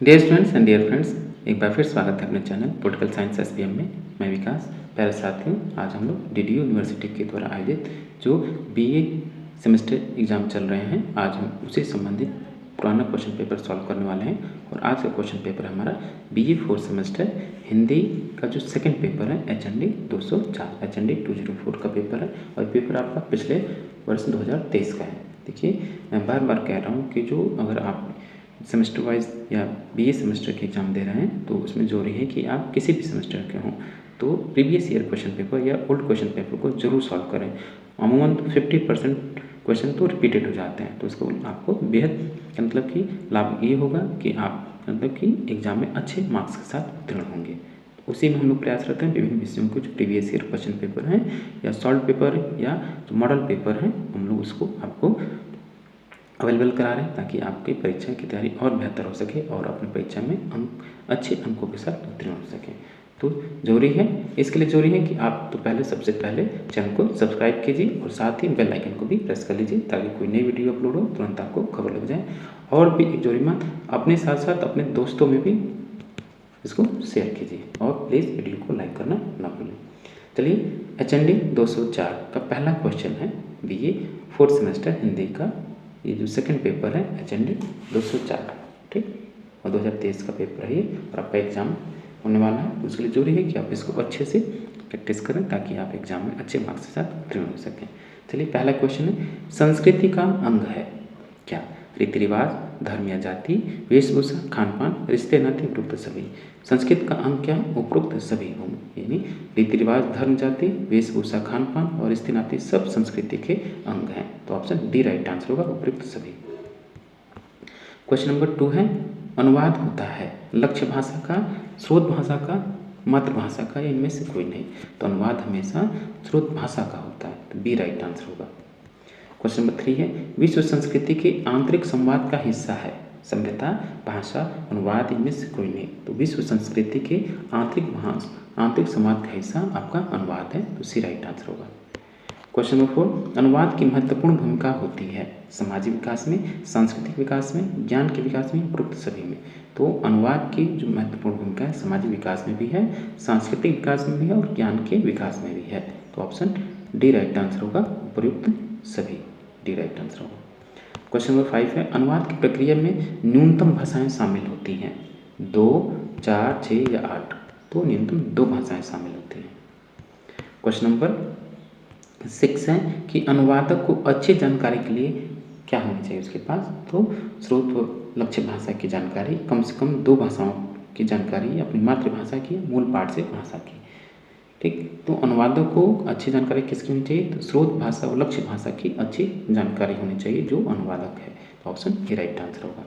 Dear students and dear friends, एक बार फिर स्वागत है अपने चैनल पॉलिटिकल साइंस एसपीएम में। मैं विकास। प्यारे साथियों, आज हम लोग डीडीयू यूनिवर्सिटी के द्वारा आयोजित जो बीए सेमेस्टर एग्जाम चल रहे हैं, आज हम उसी संबंधित पुराना क्वेश्चन पेपर सॉल्व करने वाले हैं। और आज का क्वेश्चन पेपर हमारा बीए 4 सेमेस्टर हिंदी का जो सेकंड पेपर है HND 204 HND 204 का पेपर है। और पेपर आपका पिछले वर्ष 2023 का है। देखिए, मैं बार बार कह रहा हूँ कि जो अगर आप सेमेस्टर वाइज या बीए सेमेस्टर के एग्ज़ाम दे रहे हैं तो उसमें ज़रूरी है कि आप किसी भी सेमेस्टर के हों तो प्रीवियस ईयर क्वेश्चन पेपर या ओल्ड क्वेश्चन पेपर को जरूर सॉल्व करें। अमूमन 50% क्वेश्चन तो रिपीटेड हो जाते हैं, तो इसको आपको बेहद मतलब कि लाभ ये होगा कि आप मतलब कि एग्ज़ाम में अच्छे मार्क्स के साथ उत्तीर्ण होंगे। उसी में हम लोग प्रयास करते हैं विभिन्न विषयों के जो प्रीवियस ईयर क्वेश्चन पेपर हैं या सॉल्व पेपर या जो मॉडल पेपर हैं, हम लोग उसको आपको अवेलेबल करा रहे हैं ताकि आपकी परीक्षा की तैयारी और बेहतर हो सके और अपनी परीक्षा में अच्छे अंकों के साथ उत्तीर्ण हो सकें। तो जरूरी है, इसके लिए जरूरी है कि आप तो सबसे पहले चैनल को सब्सक्राइब कीजिए और साथ ही बेल आइकन को भी प्रेस कर लीजिए ताकि कोई नई वीडियो अपलोड हो तुरंत आपको खबर लग जाए। और भी एक जरूरी बात, अपने साथ साथ अपने दोस्तों में भी इसको शेयर कीजिए और प्लीज़ वीडियो को लाइक करना ना भूलें। चलिए, HND 204 का पहला क्वेश्चन है BA 4 सेमेस्टर हिंदी का, ये जो सेकंड पेपर है HND 204, ठीक, और 2023 का पेपर है ये और आपका एग्ज़ाम होने वाला है। तो उसके लिए जरूरी है कि आप इसको अच्छे से प्रैक्टिस करें ताकि आप एग्ज़ाम में अच्छे मार्क्स के साथ उत्तीर्ण हो सकें। चलिए, पहला क्वेश्चन है, संस्कृति का अंग है क्या? रीति रिवाज, धर्म या जाति, वेशभूषा, खान पान, रिश्ते नाते, उपरोक्त सभी। संस्कृत का अंग क्या है? उपरोक्त सभी होंगे, यानी रीति रिवाज, धर्म, जाति, वेशभूषा, खान पान और रिश्ते नाते सब संस्कृति के अंग हैं। तो ऑप्शन डी राइट आंसर होगा, उपरोक्त सभी। क्वेश्चन नंबर 2 है, अनुवाद होता है लक्ष्य भाषा का, स्रोत भाषा का, मातृभाषा का या इनमें से कोई नहीं। तो अनुवाद हमेशा स्रोत भाषा का होता है, तो बी राइट आंसर होगा। क्वेश्चन नंबर 3 है, विश्व संस्कृति के आंतरिक संवाद का हिस्सा है सभ्यता, भाषा, अनुवाद, इनमें से कोई नहीं। तो विश्व संस्कृति के आंतरिक संवाद का हिस्सा आपका अनुवाद है, तो सी राइट आंसर होगा। क्वेश्चन नंबर 4, अनुवाद की महत्वपूर्ण भूमिका होती है सामाजिक विकास में, सांस्कृतिक विकास में, ज्ञान के विकास में, उपरोक्त सभी में। तो अनुवाद की जो महत्वपूर्ण भूमिका है सामाजिक विकास में भी है, सांस्कृतिक विकास में भी है और ज्ञान के विकास में भी है। तो ऑप्शन डी राइट आंसर होगा, उपयुक्त सभी, डी राइट आंसर होगा। क्वेश्चन नंबर 5 है, अनुवाद की प्रक्रिया में न्यूनतम भाषाएं शामिल होती हैं 2, 4, 6 या 8। तो न्यूनतम 2 भाषाएं शामिल होती हैं। क्वेश्चन नंबर 6 है कि अनुवादक को अच्छी जानकारी के लिए क्या होनी चाहिए उसके पास? तो स्रोत व लक्ष्य भाषा की जानकारी, कम से कम 2 भाषाओं की जानकारी, अपनी मातृभाषा की, मूल पाठ से भाषा की, ठीक। तो अनुवादक को अच्छी जानकारी किसकी होनी चाहिए? तो स्रोत भाषा और लक्ष्य भाषा की अच्छी जानकारी होनी चाहिए जो अनुवादक है। तो ऑप्शन ए राइट आंसर होगा।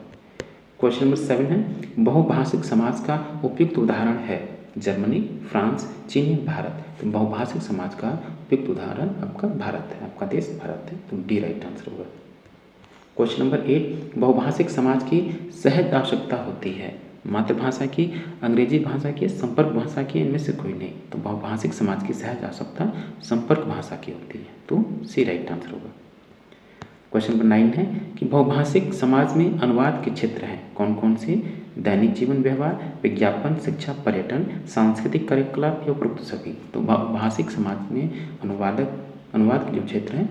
क्वेश्चन नंबर 7 है, बहुभाषिक समाज का उपयुक्त उदाहरण है जर्मनी, फ्रांस, चीन या भारत। तो बहुभाषिक समाज का उपयुक्त उदाहरण आपका भारत है, आपका देश भारत है, तो डी राइट आंसर होगा। क्वेश्चन नंबर 8, बहुभाषिक समाज की सहज आवश्यकता होती है मातृभाषा की, अंग्रेजी भाषा की, संपर्क भाषा की, इनमें से कोई नहीं। तो बहुभाषिक समाज की सहज आवश्यकता संपर्क भाषा की होती है, तो सी राइट आंसर होगा। क्वेश्चन नंबर 9 है कि बहुभाषिक समाज में अनुवाद के क्षेत्र हैं कौन कौन से? दैनिक जीवन व्यवहार, विज्ञापन, शिक्षा, पर्यटन, सांस्कृतिक कार्यकलाप या उपरोक्त सभी। तो बहुभाषिक समाज में अनुवाद के जो क्षेत्र हैं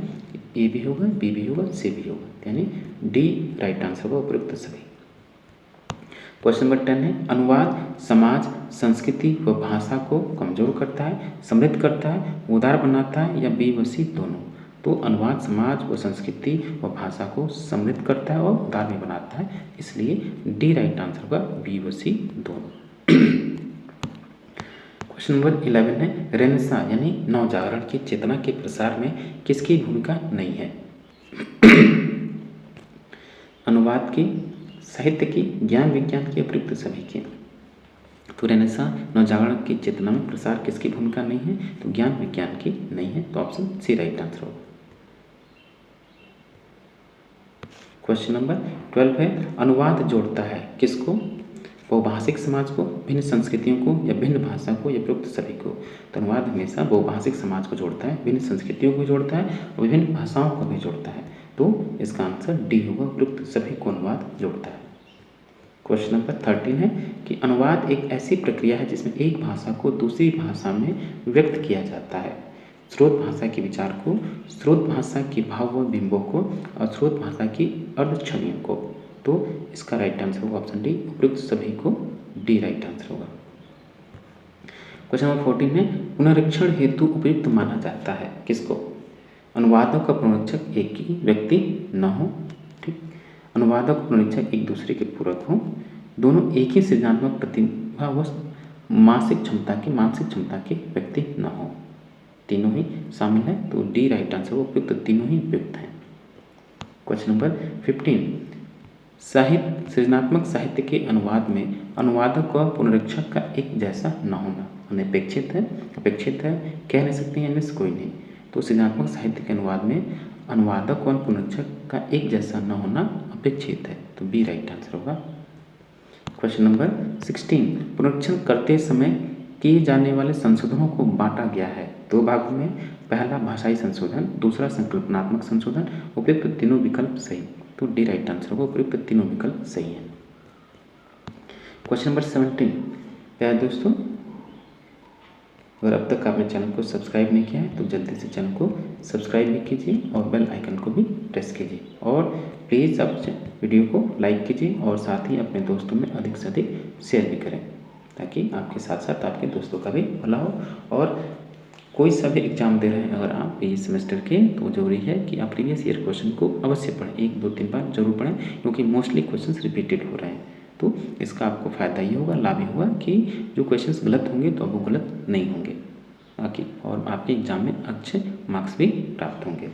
ए भी होगा, बी भी होगा, सी भी होगा, यानी डी राइट आंसर होगा, उपरोक्त सभी। क्वेश्चन नंबर 10 है, अनुवाद समाज, संस्कृति व भाषा को कमजोर करता है, समृद्ध करता है, उदार बनाता है या बी व सी दोनों। तो अनुवाद समाज व संस्कृति व भाषा को समृद्ध करता है और उदार भी बनाता है, इसलिए डी राइट आंसर होगा, बी व सी दोनों। क्वेश्चन नंबर 11 है, रेनेसां यानी नवजागरण की चेतना के प्रसार में किसकी भूमिका नहीं है? अनुवाद की, साहित्य की, ज्ञान विज्ञान की, उपयुक्त सभी की। तो रेनेसां नवजागरण की चेतना में प्रसार किसकी भूमिका नहीं है? तो ज्ञान विज्ञान की नहीं है, तो ऑप्शन सी राइट आंसर होगा। क्वेश्चन नंबर 12 है, अनुवाद जोड़ता है किसको? बहुभाषिक समाज को, भिन्न संस्कृतियों को या भिन्न भाषा को या उपयुक्त सभी को। तो अनुवाद हमेशा बहुभाषिक समाज को जोड़ता है, भिन्न संस्कृतियों को जोड़ता है और विभिन्न भाषाओं को भी जोड़ता है, तो इसका आंसर डी होगा, उपयुक्त सभी को अनुवाद जोड़ता है। क्वेश्चन नंबर 13 है कि अनुवाद एक ऐसी प्रक्रिया है जिसमें एक भाषा को दूसरी भाषा में व्यक्त किया जाता है। स्रोत भाषा के विचार को, स्रोत भाषा के भाव व बिंबों को और स्रोत भाषा की अर्ध छवियों को। तो इसका राइट आंसर होगा ऑप्शन डी, उपयुक्त सभी को। डी राइट आंसर होगा। क्वेश्चन नंबर 14 है पुनरीक्षण हेतु उपयुक्त माना जाता है किसको? अनुवादक का पुनरीक्षक एक ही व्यक्ति न हो, ठीक, अनुवादक और पुनरीक्षक एक दूसरे के पूरक हो, दोनों एक ही सृजनात्मक प्रतिभा व मानसिक क्षमता के व्यक्ति न हो, तीनों ही शामिल है। तो डी राइट आंसर हो, उपयुक्त तीनों ही उपयुक्त हैं। क्वेश्चन नंबर 15 सृजनात्मक साहित्य के अनुवाद में अनुवादक और पुनरीक्षक का एक जैसा न होना अनपेक्षित है, अपेक्षित है, कह नहीं सकते हैं, इनमें से कोई नहीं। तो सृजनात्मक साहित्य के अनुवाद में अनुवादक और पुनरीक्षक का एक जैसा न होना अपेक्षित है। तो बी राइट आंसर होगा। क्वेश्चन नंबर 16 पुनरीक्षण करते समय किए जाने वाले संशोधनों को बांटा गया है दो भागों में। पहला भाषाई संशोधन, दूसरा संकल्पनात्मक संशोधन। उपयुक्त तीनों विकल्प सही। तो डी राइट आंसर होगा, उपयुक्त तीनों विकल्प सही हैं। क्वेश्चन नंबर 17 प्यारे दोस्तों, अगर अब तक आपने चैनल को सब्सक्राइब नहीं किया है तो जल्दी से चैनल को सब्सक्राइब भी कीजिए और बेल आइकन को भी प्रेस कीजिए और प्लीज़ आप वीडियो को लाइक कीजिए और साथ ही अपने दोस्तों में अधिक से अधिक शेयर भी करें ताकि आपके साथ साथ आपके दोस्तों का भी भला हो। और कोई सा भी एग्ज़ाम दे रहे हैं अगर आप इस सेमेस्टर के, तो ज़रूरी है कि आप प्रीवियस ईयर क्वेश्चन को अवश्य पढ़ें, 1, 2, 3 बार जरूर पढ़ें क्योंकि मोस्टली क्वेश्चन रिपीटेड हो रहे हैं। तो इसका आपको फ़ायदा ये होगा, लाभ ये होगा कि जो क्वेश्चंस गलत होंगे तो वो गलत नहीं होंगे बाकी, और आपके एग्ज़ाम में अच्छे मार्क्स भी प्राप्त होंगे।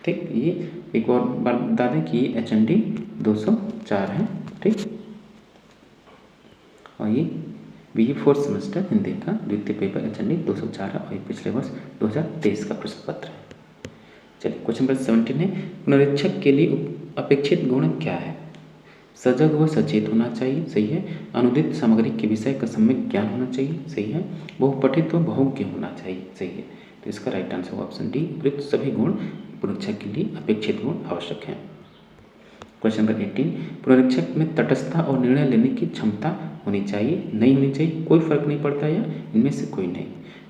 ठीक, ये एक और बार बता दें कि ये HND 204 है, ठीक, और ये BE 4th सेमेस्टर हिंदी का द्वितीय पेपर HND 204 है और ये पिछले वर्ष 2023 का प्रश्न पत्र है। चलिए क्वेश्चन नंबर 17 है पुनरीक्षक के लिए अपेक्षित गुण क्या है? सजग व सचेत होना चाहिए, सही है। अनुदित सामग्री के विषय का सम्यक ज्ञान होना चाहिए, सही है। बहुपठित व बहुज्ञ होना चाहिए, सही है। तो इसका राइट आंसर होगा ऑप्शन डी, उपयुक्त सभी गुण पुनरीक्षक के लिए अपेक्षित गुण आवश्यक हैं। क्वेश्चन नंबर 18 पुनरीक्षक में तटस्थता और निर्णय लेने की क्षमता होनी चाहिए, नहीं होनी चाहिए, कोई फर्क नहीं पड़ता या इनमें से कोई नहीं।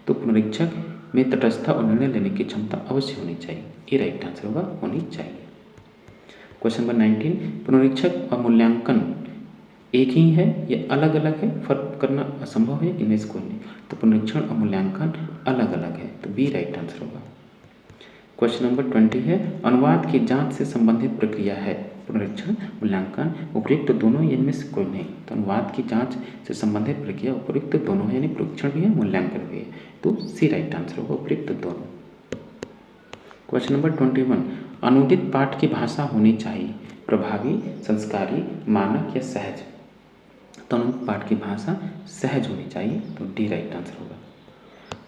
तो पुनरीक्षक में तटस्थता और निर्णय लेने की क्षमता अवश्य होनी चाहिए, ये राइट आंसर होगा, होनी चाहिए। क्वेश्चन नंबर 19 पुनरीक्षक और मूल्यांकन एक ही है या अलग अलग है, फर्क करना असंभव है, इनमें से कोई नहीं। तो पुनरीक्षण और मूल्यांकन अलग अलग है, तो बी राइट आंसर होगा। क्वेश्चन नंबर 20 है अनुवाद की जांच से संबंधित प्रक्रिया है पुनरीक्षण मूल्यांकन, उपयुक्त दोनों, इनमें से कोई नहीं। तो अनुवाद की जांच से संबंधित प्रक्रिया उपयुक्त दोनों है, यानी परीक्षण भी है मूल्यांकन भी है। तो सी राइट आंसर होगा, उपयुक्त दोनों। क्वेश्चन नंबर 21 अनुदित पाठ की भाषा होनी चाहिए, प्रभावी, संस्कारी, मानक या सहज? तो अनुदित पाठ की भाषा सहज होनी चाहिए, तो डी राइट आंसर होगा।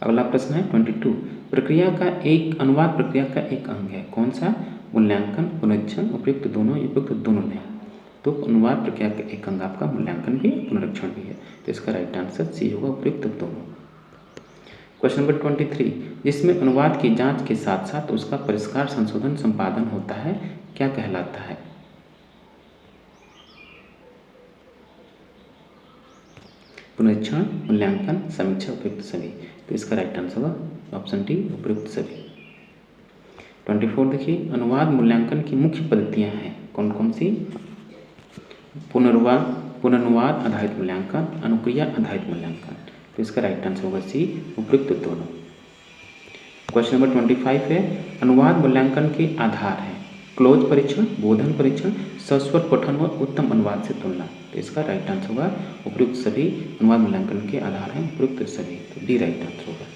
अगला प्रश्न है 22 प्रक्रिया का एक अनुवाद प्रक्रिया का एक अंग है, कौन सा? मूल्यांकन, पुनरीक्षण, उपयुक्त दोनों, उपयुक्त दोनों नहीं। तो अनुवाद प्रक्रिया का एक अंग आपका मूल्यांकन भी पुनरीक्षण भी है, तो इसका राइट आंसर सी होगा, उपयुक्त दोनों। क्वेश्चन नंबर 23 जिसमें अनुवाद की जांच के साथ साथ उसका परिष्कार, संशोधन, संपादन होता है, क्या कहलाता है? पुनरीक्षण, मूल्यांकन, समीक्षा, उपयुक्त सभी। तो इसका राइट आंसर होगा ऑप्शन डी, उपयुक्त सभी। 24 देखिए अनुवाद मूल्यांकन की मुख्य पद्धतियां हैं, कौन कौन सी? पुनर्नुवाद आधारित मूल्यांकन, अनुक्रिया आधारित मूल्यांकन। तो इसका राइट आंसर होगा सी, उपयुक्त दोनों। क्वेश्चन नंबर 25 है अनुवाद मूल्यांकन के आधार हैं क्लोज परीक्षण, बोधन परीक्षण, सस्वर पठन व उत्तम अनुवाद से तुलना। तो इसका राइट आंसर होगा उपयुक्त सभी अनुवाद मूल्यांकन के आधार हैं, उपयुक्त सभी, तो डी राइट आंसर होगा।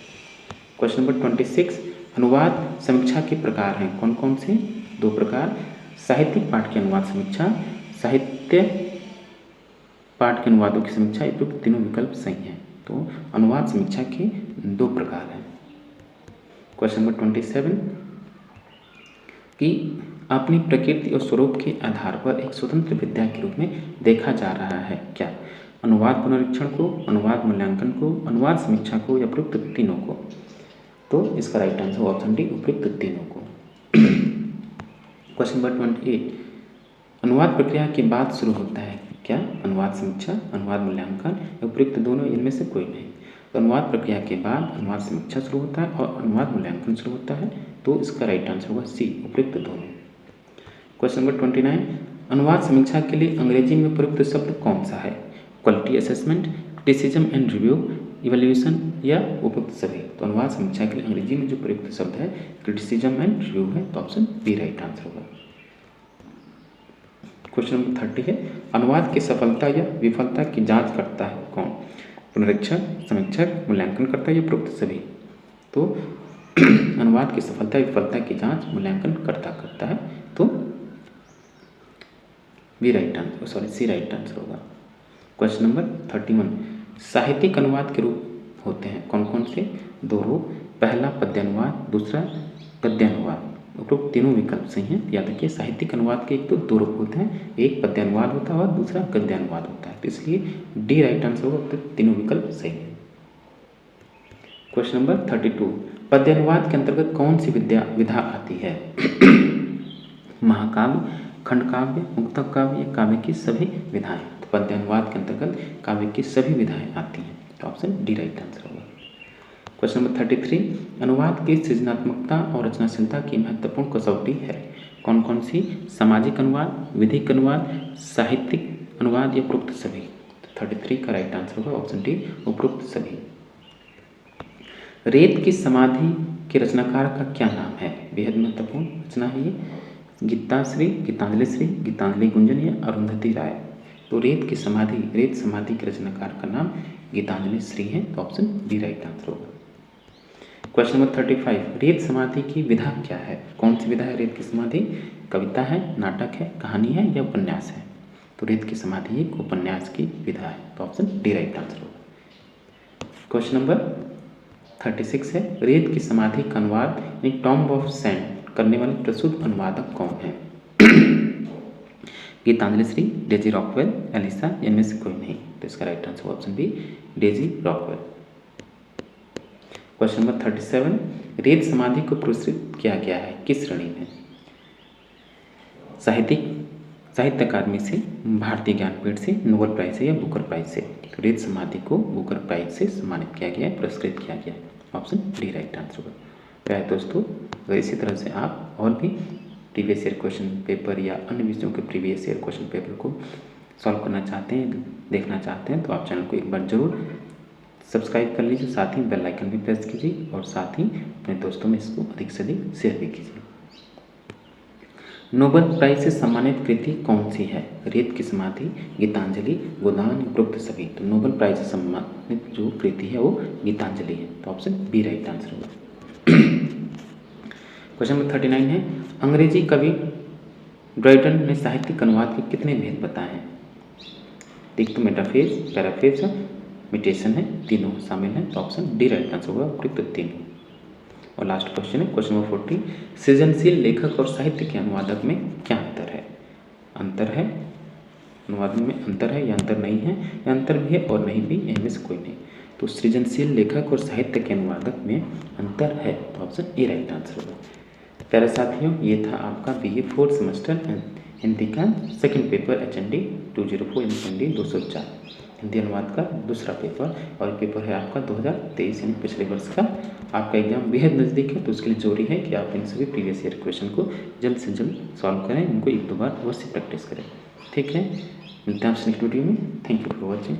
क्वेश्चन नंबर 26 अनुवाद समीक्षा के प्रकार हैं, कौन कौन से? 2 प्रकार, साहित्यिक पाठ की अनुवाद समीक्षा, साहित्य पाठ के अनुवादों की समीक्षा, उपयुक्त तीनों विकल्प सही हैं। तो अनुवाद समीक्षा के 2 प्रकार हैं। क्वेश्चन नंबर 27 कि अपनी प्रकृति और स्वरूप के आधार पर एक स्वतंत्र विद्या के रूप में देखा जा रहा है, क्या? अनुवाद पुनरीक्षण को, अनुवाद मूल्यांकन को, अनुवाद समीक्षा को या उपयुक्त तीनों को? तो इसका राइट आंसर ऑप्शन डी, उपयुक्त तीनों को। क्वेश्चन नंबर 28 अनुवाद प्रक्रिया के बाद शुरू होता है, क्या? अनुवाद समीक्षा, अनुवाद मूल्यांकन या उपयुक्त दोनों, इनमें से कोई नहीं। तो अनुवाद प्रक्रिया के बाद अनुवाद समीक्षा शुरू होता है और अनुवाद मूल्यांकन शुरू होता है, तो इसका राइट आंसर होगा सी, उपयुक्त दोनों। क्वेश्चन नंबर 29, अनुवाद समीक्षा के लिए अंग्रेजी में प्रयुक्त शब्द कौन सा है? Quality assessment, criticism and review, evaluation या उपयुक्त सभी। तो अनुवाद समीक्षा के लिए अंग्रेजी में जो प्रयुक्त शब्द है क्रिटिसिज्म एंड रिव्यू है, तो ऑप्शन बी राइट आंसर होगा। क्वेश्चन नंबर 30 है, अनुवाद की सफलता या विफलता की जांच करता है कौन? पुनरीक्षक, समीक्षक, मूल्यांकन करता है या उपयुक्त सभी। तो अनुवाद की सफलता विफलता की जांच मूल्यांकन करता है, तो B right answer, sorry C right answer होगा। क्वेश्चन नंबर 31, साहित्यिक अनुवाद के रूप होते हैं कौन कौन से? दो रूप, पहला पद्यानुवाद, दूसरा गद्यानुवाद। उपरोक्त तीनों विकल्प सही हैं। याद रखिए साहित्यिक अनुवाद के एक तो दो रूप होते हैं, एक पद्यानुवाद होता है और दूसरा गद्यानुवाद होता है, तो इसलिए डी राइट आंसर होगा, तो तीनों विकल्प सही हैं। क्वेश्चन नंबर 32, पद्यानुवाद के अंतर्गत कौन सी विधा आती है? महाकाव्य, खंडकाव्य, मुक्तक काव्य या काव्य की सभी विधाएं। तो पद्यानुवाद के अंतर्गत काव्य की सभी विधाएं आती हैं, तो ऑप्शन डी राइट आंसर होगा। क्वेश्चन नंबर 33, अनुवाद की सृजनात्मकता और रचनाशीलता की महत्वपूर्ण कसौटी है कौन कौन सी? सामाजिक अनुवाद, विधिक अनुवाद, साहित्यिक अनुवाद या उपरोक्त सभी। 33 का राइट आंसर होगा ऑप्शन डी, उपरोक्त सभी। रेत की समाधि के रचनाकार का क्या नाम है? बेहद महत्वपूर्ण रचना है ये। गीताश्री, गीतांजलि श्री, गीतांजलि गुंजन या अरुंधति राय। तो रेत समाधि के रचनाकार का नाम गीतांजलि श्री है, तो ऑप्शन बी राइट आंसर होगा। क्वेश्चन नंबर 35, रेत समाधि की विधा क्या है? कौन सी विधा है रेत की समाधि? कविता है, नाटक है, कहानी है या उपन्यास है? तो रेत की समाधि एक उपन्यास की विधा है, तो ऑप्शन डी राइट आंसर होगा। क्वेश्चन नंबर 36 है, रेत की समाधि का अनुवाद यानी टॉम्ब ऑफ सैंड करने वाले प्रसिद्ध अनुवादक कौन है? Geetanjali Shree, Daisy Rockwell, Elisa, इनमें से कोई नहीं, तो इसका right answer option B, Daisy Rockwell. Question number 37, Ret समाधि को पुरस्कृत किया गया है किस श्रेणी में? साहित्य अकादमी से, भारतीय ज्ञानपीठ से, नोबेल प्राइज से या बुकर प्राइज से। तो रेत समाधि को बुकर प्राइज से सम्मानित किया गया है, पुरस्कृत किया गया है, ऑप्शन डी राइट आंसर होगा। प्यारे दोस्तों, अगर इसी तरह से आप और भी प्रीवियस ईयर क्वेश्चन पेपर या अन्य विषयों के प्रीवियस ईयर क्वेश्चन पेपर को सॉल्व करना चाहते हैं, देखना चाहते हैं, तो आप चैनल को एक बार जरूर सब्सक्राइब कर लीजिए, साथ ही बेल आइकन भी प्रेस कीजिए और साथ ही अपने दोस्तों में इसको अधिक से अधिक शेयर भी कीजिए। नोबेल प्राइज से सम्मानित कृति कौन सी है? रेत की समाधि, गीतांजलि, गोदान, उपरोक्त सभी। तो नोबेल प्राइज से सम्मानित जो कृति है वो गीतांजलि है, तो ऑप्शन बी राइट आंसर होगा। क्वेश्चन नंबर 39 है, अंग्रेजी कवि ड्राइटन ने साहित्यिक अनुवाद के कितने भेद बताए हैं? एक तो मेटाफेज, पैराफेज, मिटेशन है, तीनों शामिल हैं, तो ऑप्शन डी राइट आंसर होगा, उपयुक्त तीनों। और लास्ट क्वेश्चन है क्वेश्चन नंबर 40, सृजनशील लेखक और साहित्य के अनुवादक में क्या अंतर है? अंतर है, अनुवाद में अंतर है या अंतर नहीं है, या अंतर भी है और नहीं भी, इनमें से कोई नहीं। तो सृजनशील लेखक और साहित्य के अनुवादक में अंतर है, तो ऑप्शन ए राइट आंसर होगा। प्यारे साथियों, ये था आपका BA 4th सेमेस्टर हिंदी का second paper HND 204 HND 204 Hindi अनुवाद का दूसरा पेपर, और पेपर है आपका 2023 यानी पिछले वर्ष का। आपका एग्जाम बेहद नज़दीक है, तो उसके लिए जरूरी है कि आप इन सभी प्रीवियस ईयर क्वेश्चन को जल्द से जल्द सॉल्व करें, इनको एक दो बार अवश्य प्रैक्टिस करें। ठीक है, मिलते हैं आपसे नेक्स्ट वीडियो में। Thank you for watching.